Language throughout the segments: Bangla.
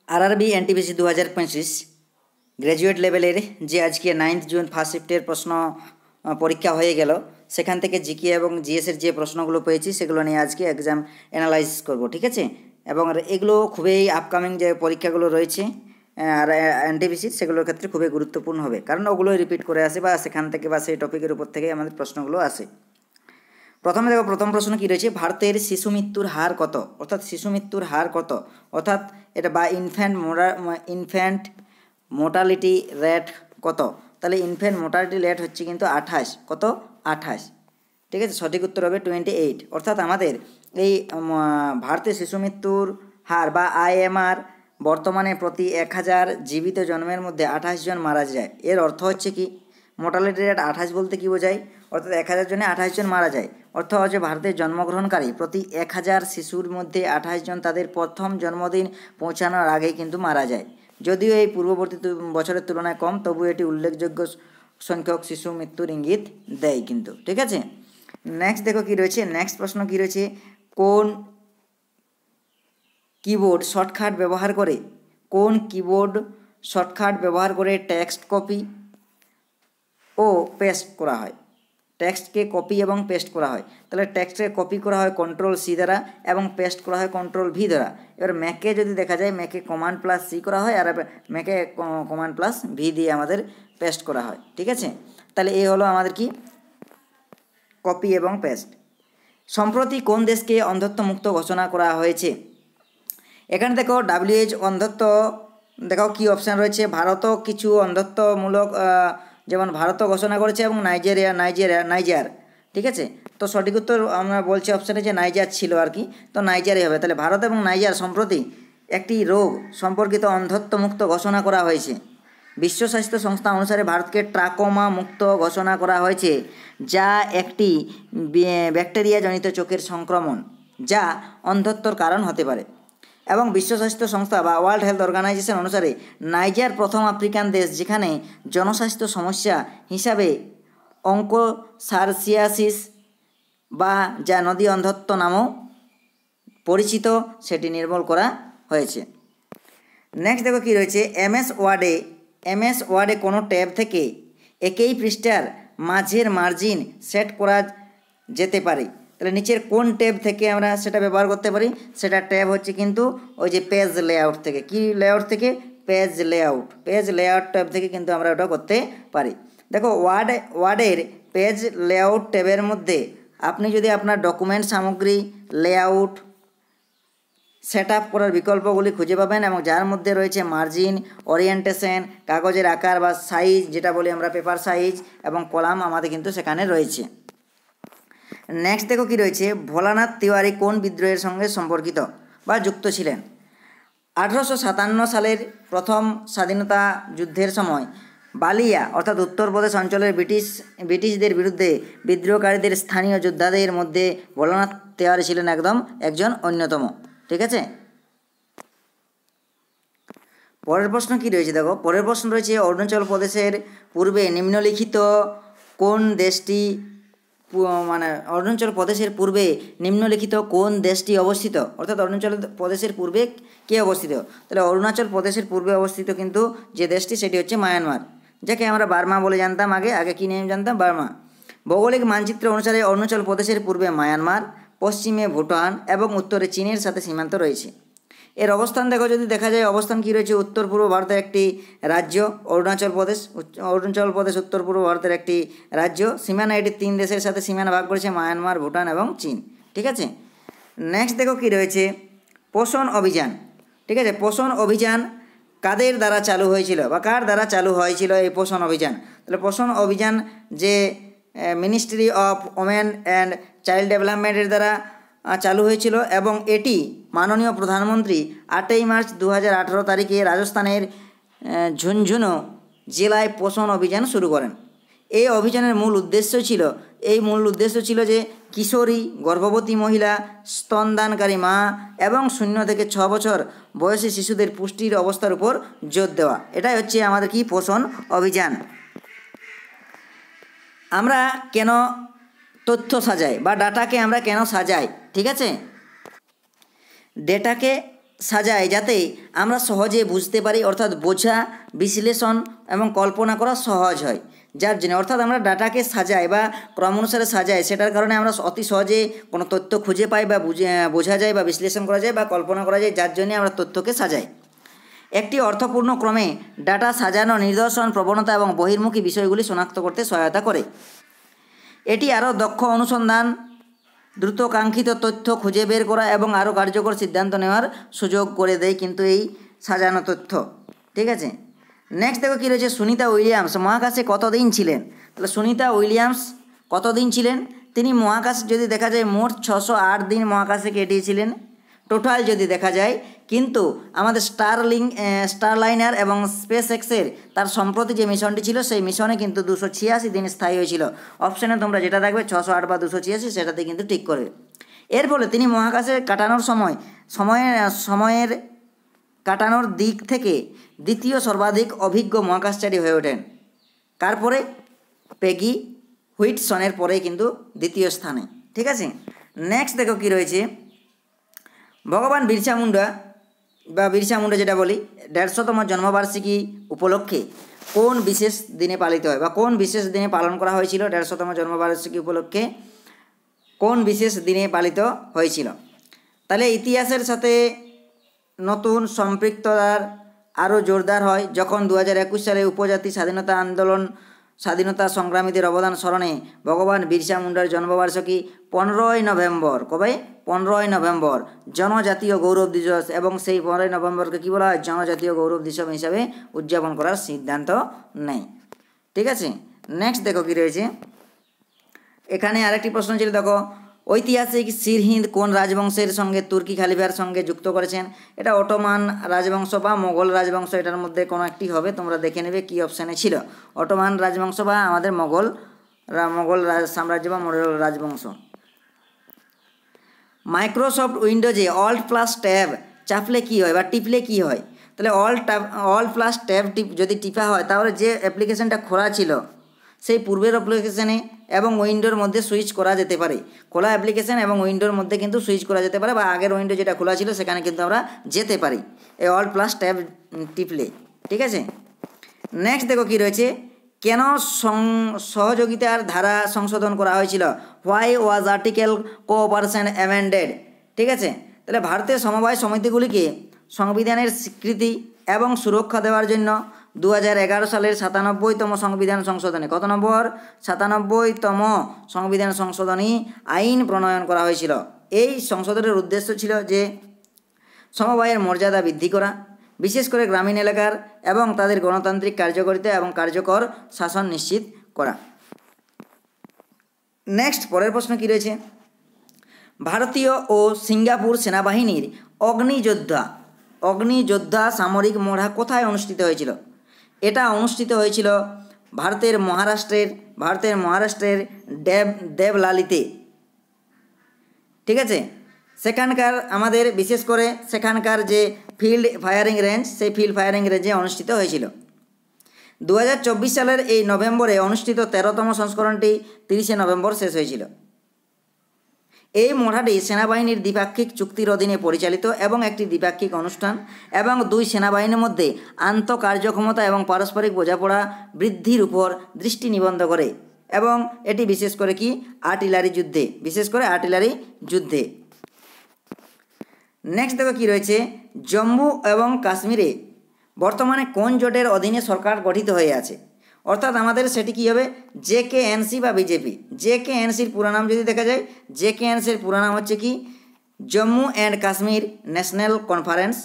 আরআরবি এনটিপিসি 2025 গ্র্যাজুয়েট লেভেলের যে আজকে 9 জুন ফার্স্ট শিফটের প্রশ্ন পরীক্ষা হয়ে গেল, সেখান থেকে জিকে এবং জিএসের যে প্রশ্নগুলো পেয়েছি সেগুলো নিয়ে আজকে এক্সাম অ্যানালাইজ করব, ঠিক আছে। এবং এগুলো খুবই আপকামিং যে পরীক্ষাগুলো রয়েছে আর এনটিপিসির, সেগুলোর ক্ষেত্রে খুবই গুরুত্বপূর্ণ হবে, কারণ ওগুলো রিপিট করে আসে বা সেখান থেকে বা সেই টপিকের উপর থেকে আমাদের প্রশ্নগুলো আসে। প্রথমে দেখো, প্রথম প্রশ্ন কী রয়েছে, ভারতের শিশু মৃত্যুর হার কত, অর্থাৎ শিশু মৃত্যুর হার কত, অর্থাৎ এটা বা ইনফ্যান্ট মোর্টালিটি রেট কত। তাহলে ইনফ্যান্ট মোর্টালিটি রেট হচ্ছে কিন্তু 28, কত 28, ঠিক আছে। সঠিক উত্তর হবে 28। অর্থাৎ আমাদের এই ভারতের শিশু মৃত্যুর হার বা আইএমআর বর্তমানে প্রতি 1000 জীবিত জন্মের মধ্যে 28 জন মারা যায়। এর অর্থ হচ্ছে কি, মোর্টালিটি রেট 28 বলতে কী বোঝায়, অর্থাৎ 1000 জনে 28 জন মারা যায়। অর্থ হচ্ছে ভারতের জন্মগ্রহণকারী প্রতি 1000 শিশুর মধ্যে 28 জন তাদের প্রথম জন্মদিন পৌঁছানোর আগেই কিন্তু মারা যায়। যদিও এই পূর্ববর্তী বছরের তুলনায় কম, তবু এটি উল্লেখযোগ্য সংখ্যক শিশু মৃত্যুর ইঙ্গিত দেয় কিন্তু, ঠিক আছে। নেক্সট দেখো কী রয়েছে, নেক্সট প্রশ্ন কী রয়েছে, কোন কিবোর্ড শর্টকাট ব্যবহার করে, কোন কিবোর্ড শর্টকাট ব্যবহার করে টেক্সট কপি ও পেস্ট করা হয়, টেক্সটকে কপি এবং পেস্ট করা হয়। তাহলে টেক্সটকে কপি করা হয় Ctrl+C দ্বারা এবং পেস্ট করা হয় Ctrl+V দ্বারা। এবার ম্যাকে যদি দেখা যায়, ম্যাকে Command+C করা হয় আর ম্যাকে Command+V দিয়ে আমাদের পেস্ট করা হয়, ঠিক আছে। তাহলে এই হলো আমাদের কি কপি এবং পেস্ট। সম্প্রতি কোন দেশকে অন্ধত্ব মুক্ত ঘোষণা করা হয়েছে, এখানে দেখো WHO অন্ধত্ব, দেখো কি অপশান রয়েছে। ভারতও কিছু অন্ধত্বমূলক, যেমন ভারতও ঘোষণা করেছে এবং নাইজার, ঠিক আছে। তো সঠিক উত্তর আমরা বলছি অপশানে যে নাইজার ছিল আর কি, তো নাইজারই হবে। তাহলে ভারত এবং নাইজার সম্প্রতি একটি রোগ সম্পর্কিত অন্ধত্ব মুক্ত ঘোষণা করা হয়েছে। বিশ্ব স্বাস্থ্য সংস্থা অনুসারে ভারতকে ট্রাকোমা মুক্ত ঘোষণা করা হয়েছে, যা একটি ব্যাকটেরিয়াজনিত চোখের সংক্রমণ যা অন্ধত্বর কারণ হতে পারে। এবং বিশ্ব স্বাস্থ্য সংস্থা বা ওয়ার্ল্ড হেলথ অর্গানাইজেশন অনুসারে নাইজার প্রথম আফ্রিকান দেশ যেখানে জনস্বাস্থ্য সমস্যা হিসাবে অঙ্কোসারসিয়াসিস বা যা নদী অন্ধত্ব নামেও পরিচিত সেটি নির্মূল করা হয়েছে। নেক্সট দেখো কী রয়েছে, এমএস ওয়ার্ডে কোনো ট্যাব থেকে একই পৃষ্ঠার মাঝের মার্জিন সেট করা যেতে পারে। তাহলে নিচের কোন ট্যাব থেকে আমরা সেটা ব্যবহার করতে পারি, সেটা ট্যাব হচ্ছে কিন্তু ওই যে পেজ লেআউট থেকে। কি লেআউট থেকে? পেজ লেআউট ট্যাব থেকে কিন্তু আমরা ওটা করতে পারি। দেখো ওয়ার্ডের পেজ লেআউট ট্যাবের মধ্যে আপনি যদি আপনার ডকুমেন্ট সামগ্রী লেআউট সেট আপ করার বিকল্পগুলি খুঁজে পাবেন, এবং যার মধ্যে রয়েছে মার্জিন, ওরিয়েন্টেশন, কাগজের আকার বা সাইজ যেটা বলি আমরা পেপার সাইজ, এবং কলাম আমাদের কিন্তু সেখানে রয়েছে। নেক্সট দেখো কী রয়েছে, ভোলানাথ তিওয়ারি কোন বিদ্রোহের সঙ্গে সম্পর্কিত বা যুক্ত ছিলেন। 1857 সালের প্রথম স্বাধীনতা যুদ্ধের সময় বালিয়া অর্থাৎ উত্তরপ্রদেশ অঞ্চলের ব্রিটিশদের বিরুদ্ধে বিদ্রোহকারীদের স্থানীয় যোদ্ধাদের মধ্যে ভোলানাথ তিওয়ারি ছিলেন একজন অন্যতম, ঠিক আছে। পরের প্রশ্ন কি রয়েছে দেখো, পরের প্রশ্ন রয়েছে অরুণাচল প্রদেশের পূর্বে নিম্নলিখিত কোন দেশটি, মানে অরুণাচল প্রদেশের পূর্বে নিম্নলিখিত কোন দেশটি অবস্থিত, অর্থাৎ অরুণাচল প্রদেশের পূর্বে কে অবস্থিত। তাহলে অরুণাচল প্রদেশের পূর্বে অবস্থিত কিন্তু যে দেশটি সেটি হচ্ছে মায়ানমার, যাকে আমরা বার্মা বলে জানতাম আগে কী নেম জানতাম, বার্মা। ভৌগোলিক মানচিত্র অনুসারে অরুণাচল প্রদেশের পূর্বে মায়ানমার, পশ্চিমে ভুটান এবং উত্তরে চীনের সাথে সীমান্ত রয়েছে। এর অবস্থান দেখো, যদি দেখা যায় অবস্থান কী রয়েছে, উত্তর পূর্ব ভারতের একটি রাজ্য অরুণাচল প্রদেশ উত্তর পূর্ব ভারতের একটি রাজ্য। সীমানা এটি 3 দেশের সাথে সীমানা ভাগ করেছে, মায়ানমার, ভুটান এবং চীন, ঠিক আছে। নেক্সট দেখো কী রয়েছে, পোষণ অভিযান, ঠিক আছে। পোষণ অভিযান কাদের দ্বারা চালু হয়েছিল বা কার দ্বারা চালু হয়েছিল এই পোষণ অভিযান। তাহলে পোষণ অভিযান যে ministry of women and child ডেভেলপমেন্টের দ্বারা চালু হয়েছিল, এবং এটি মাননীয় প্রধানমন্ত্রী 8ই মার্চ 2018 তারিখে রাজস্থানের ঝুনঝুনু জেলায় পোষণ অভিযান শুরু করেন। এই অভিযানের মূল উদ্দেশ্য ছিল যে কিশোরী, গর্ভবতী মহিলা, স্তনদানকারী মা এবং 0 থেকে 6 বছর বয়সী শিশুদের পুষ্টির অবস্থার উপর জোর দেওয়া। এটাই হচ্ছে আমাদের কি পোষণ অভিযান। আমরা কেন তথ্য সাজাই বা ডাটাকে আমরা কেন সাজাই, ঠিক আছে। ডেটাকে সাজায় যাতে আমরা সহজে বুঝতে পারি, অর্থাৎ বোঝা, বিশ্লেষণ এবং কল্পনা করা সহজ হয়। যার জন্য অর্থাৎ আমরা ডাটাকে সাজাই বা ক্রম অনুসারে সাজাই, সেটার কারণে আমরা অতি সহজে কোনো তথ্য খুঁজে পাই বা বোঝা যায় বা বিশ্লেষণ করা যায় বা কল্পনা করা যায়, যার জন্য আমরা তথ্যকে সাজাই। একটি অর্থপূর্ণ ক্রমে ডাটা সাজানো নিদর্শন, প্রবণতা এবং বহির্মুখী বিষয়গুলি শনাক্ত করতে সহায়তা করে। এটি আরও দক্ষ অনুসন্ধান, দ্রুতকাঙ্ক্ষিত তথ্য খুঁজে বের করা এবং আরও কার্যকর সিদ্ধান্ত নেওয়ার সুযোগ করে দেয় কিন্তু এই সাজানো তথ্য। ঠিক আছে, নেক্সট দেখো কী রয়েছে, সুনিতা উইলিয়ামস মহাকাশে কতদিন ছিলেন? তাহলে সুনিতা উইলিয়ামস কতদিন ছিলেন? তিনি মহাকাশ যদি দেখা যায় মোট 608 দিন মহাকাশে কাটিয়েছিলেন টোটাল যদি দেখা যায়, কিন্তু আমাদের স্টারলাইনার এবং স্পেস এক্সের তার সম্প্রতি যে মিশনটি ছিল সেই মিশনে কিন্তু 286 দিন স্থায়ী হয়েছিল। অপশানে তোমরা যেটা থাকবে 608 বা 286 সেটাতে কিন্তু ঠিক করবে। এর ফলে তিনি মহাকাশে কাটানোর সময়ের কাটানোর দিক থেকে দ্বিতীয় সর্বাধিক অভিজ্ঞ মহাকাশচারী হয়ে ওঠেন। কার পরে? পেগি হুইটসনের পরে কিন্তু দ্বিতীয় স্থানে। ঠিক আছে, নেক্সট দেখো কী রয়েছে, ভগবান বিরসা মুন্ডা যেটা বলি 150তম জন্মবার্ষিকী উপলক্ষে কোন বিশেষ দিনে পালিত হয় বা কোন বিশেষ দিনে পালন করা হয়েছিল? 150তম জন্মবার্ষিকী উপলক্ষে কোন বিশেষ দিনে পালিত হয়েছিল? তাহলে ইতিহাসের সাথে নতুন সম্পৃক্ততার আরও জোরদার হয় যখন 2021 সালে উপজাতি স্বাধীনতা সংগ্রামীদের অবদান স্মরণে ভগবান বিরসা মুন্ডার জন্মবার্ষিকী 15ই নভেম্বর, কবে? 15ই নভেম্বর জনজাতীয় গৌরব দিবস, এবং সেই 15ই নভেম্বরকে কী বলা হয়? জনজাতীয় গৌরব দিবস হিসাবে উদযাপন করার সিদ্ধান্ত নেয়। ঠিক আছে, নেক্সট দেখো কী রয়েছে, এখানে আরেকটি প্রশ্ন ছিল, দেখো ঐতিহাসিক সিরহিন্দ কোন রাজবংশের সঙ্গে তুর্কি খালিফার সঙ্গে যুক্ত করেছেন? এটা অটোমান রাজবংশ বা মোগল রাজবংশ, এটার মধ্যে কোনো একটি হবে, তোমরা দেখে নেবে কী অপশানে ছিল, অটোমান রাজবংশ বা আমাদের মোগল সাম্রাজ্য বা মোগল রাজবংশ। মাইক্রোসফট উইন্ডোজে অল্ট+ট্যাব চাপলে কী হয় বা টিপলে কী হয়? তাহলে অল্ট+ট্যাব যদি টিপা হয় তাহলে যে অ্যাপ্লিকেশানটা খোলা ছিল সেই পূর্বের অ্যাপ্লিকেশানে এবং উইন্ডোর মধ্যে সুইচ করা যেতে পারে। খোলা অ্যাপ্লিকেশান এবং উইন্ডোর মধ্যে কিন্তু সুইচ করা যেতে পারে, বা আগের উইন্ডো যেটা খোলা ছিল সেখানে কিন্তু আমরা যেতে পারি এই অল্ট+ট্যাব টিপলে। ঠিক আছে, নেক্সট দেখো কী রয়েছে, কেন সহযোগিতার ধারা সংশোধন করা হয়েছিল? Why was article cooperation amended? ঠিক আছে, তাহলে ভারতের সমবায় সমিতিগুলিকে সংবিধানের স্বীকৃতি এবং সুরক্ষা দেওয়ার জন্য 2011 সালের 97তম সংবিধান সংশোধনে, কত নম্বর? 97তম সংবিধান সংশোধনী আইন প্রণয়ন করা হয়েছিল। এই সংশোধনের উদ্দেশ্য ছিল যে সমবায়ের মর্যাদা বৃদ্ধি করা, বিশেষ করে গ্রামীণ এলাকার, এবং তাদের গণতান্ত্রিক কার্যকারিতা এবং কার্যকর শাসন নিশ্চিত করা। নেক্সট পরের প্রশ্ন কী রয়েছে, ভারতীয় ও সিঙ্গাপুর সেনাবাহিনীর অগ্নিযোদ্ধা সামরিক মহড়া কোথায় অনুষ্ঠিত হয়েছিল? এটা অনুষ্ঠিত হয়েছিল ভারতের মহারাষ্ট্রের দেবলালিতে। ঠিক আছে, সেখানকার আমাদের বিশেষ করে সেখানকার যে ফিল্ড ফায়ারিং রেঞ্জ, সেই ফিল্ড ফায়ারিং রেঞ্জে অনুষ্ঠিত হয়েছিল। 2024 সালের এই নভেম্বরে অনুষ্ঠিত 13তম সংস্করণটি 30শে নভেম্বর শেষ হয়েছিল। এই মহড়াটি সেনাবাহিনীর দ্বিপাক্ষিক চুক্তির অধীনে পরিচালিত এবং একটি দ্বিপাক্ষিক অনুষ্ঠান এবং দুই সেনাবাহিনীর মধ্যে আন্তঃকার্যক্ষমতা এবং পারস্পরিক বোঝাপড়া বৃদ্ধির উপর দৃষ্টি নিবদ্ধ করে, এবং এটি বিশেষ করে আর্টিলারি যুদ্ধে। নেক্সট দেখো কী রয়েছে, জম্মু এবং কাশ্মীরে বর্তমানে কোন জোটের অধীনে সরকার গঠিত হয়ে আছে? অর্থাৎ আমাদের সেটি কী হবে? জেকেএনসি বা বিজেপি। জেকেএনসির পুরো নাম যদি দেখা যায়, জেকেএনসির পুরো নাম হচ্ছে কি? Jammu and Kashmir national conference,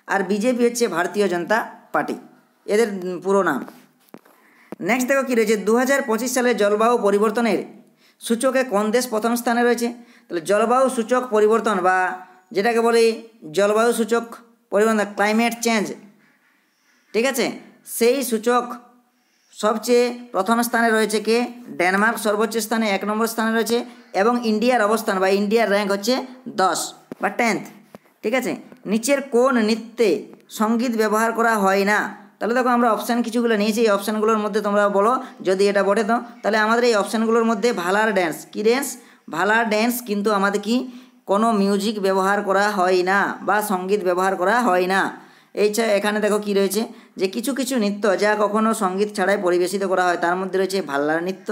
আর বিজেপি হচ্ছে ভারতীয় জনতা পার্টি, এদের পুরো নাম। নেক্সট দেখো কী রয়েছে, 2025 সালে জলবায়ু পরিবর্তনের সূচকে কোন দেশ প্রথম স্থানে রয়েছে? তাহলে জলবায়ু সূচক পরিবর্তন বা যেটাকে বলি জলবায়ু সূচক পরিবর্তন, ক্লাইমেট চেঞ্জ, ঠিক আছে, সেই সূচক সবচেয়ে প্রথম স্থানে রয়েছে কে? ডেনমার্ক সর্বোচ্চ স্থানে 1 নম্বর স্থানে রয়েছে, এবং ইন্ডিয়ার অবস্থান বা ইন্ডিয়ার র্যাঙ্ক হচ্ছে 10 বা 10th। ঠিক আছে, নিচের কোন নৃত্যে সঙ্গীত ব্যবহার করা হয় না? তাহলে দেখো আমরা অপশান কিছুগুলো নিয়েছি, এই অপশানগুলোর মধ্যে তোমরা বলো যদি এটা বটে তো। তাহলে আমাদের এই অপশানগুলোর মধ্যে ভালার ড্যান্স, কি ড্যান্স? ভালার ড্যান্স কিন্তু আমাদের কি কোনো মিউজিক ব্যবহার করা হয় না বা সঙ্গীত ব্যবহার করা হয় না। এখানে দেখো কি রয়েছে, যে কিছু কিছু নৃত্য যা কখনো সঙ্গীত ছাড়াই পরিবেশিত করা হয়, তার মধ্যে রয়েছে ভাল্লার নৃত্য,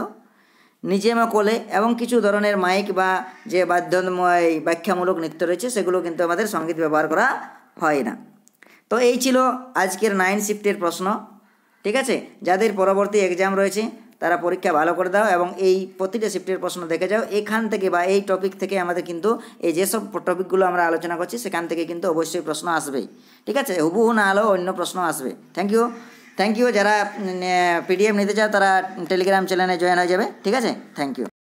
নিজেমা কোলে এবং কিছু ধরনের মাইক বা যে বাদ্যময় ব্যাখ্যামূলক নৃত্য রয়েছে সেগুলো কিন্তু আমাদের সঙ্গীত ব্যবহার করা হয় না। তো এই ছিল আজকের 9 শিফটের প্রশ্ন। ঠিক আছে, যাদের পরবর্তী এক্সাম রয়েছে তারা পরীক্ষা ভালো করে দাও এবং এই প্রতিটা শিফটের প্রশ্ন দেখে যাও। এখান থেকে বা এই টপিক থেকে আমাদের কিন্তু এই যেসব টপিকগুলো আমরা আলোচনা করছি সেখান থেকে কিন্তু অবশ্যই প্রশ্ন আসবেই। ঠিক আছে, হুবহু না হলেও অন্য প্রশ্ন আসবে। Thank you. যারা পিডিএফ নিতে চাও তারা টেলিগ্রাম চ্যানেলে জয়েন হয়ে যাবে। ঠিক আছে, থ্যাংক ইউ।